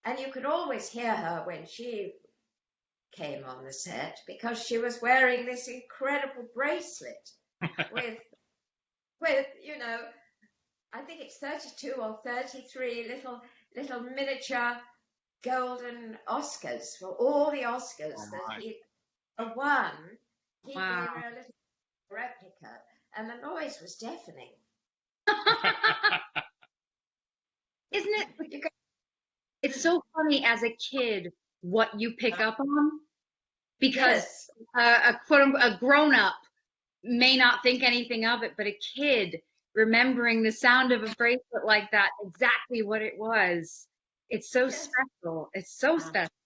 And you could always hear her when she came on the set because she was wearing this incredible bracelet with you know, I think it's 32 or 33 little miniature golden Oscars for all the Oscars Oh that my. he won. He Wow. gave her a little replica, and the noise was deafening. Isn't it? You go, It's so funny as a kid what you pick up on because yes, a grown up may not think anything of it, but a kid remembering the sound of a bracelet like that, exactly what it was. It's so yes. special. It's so special.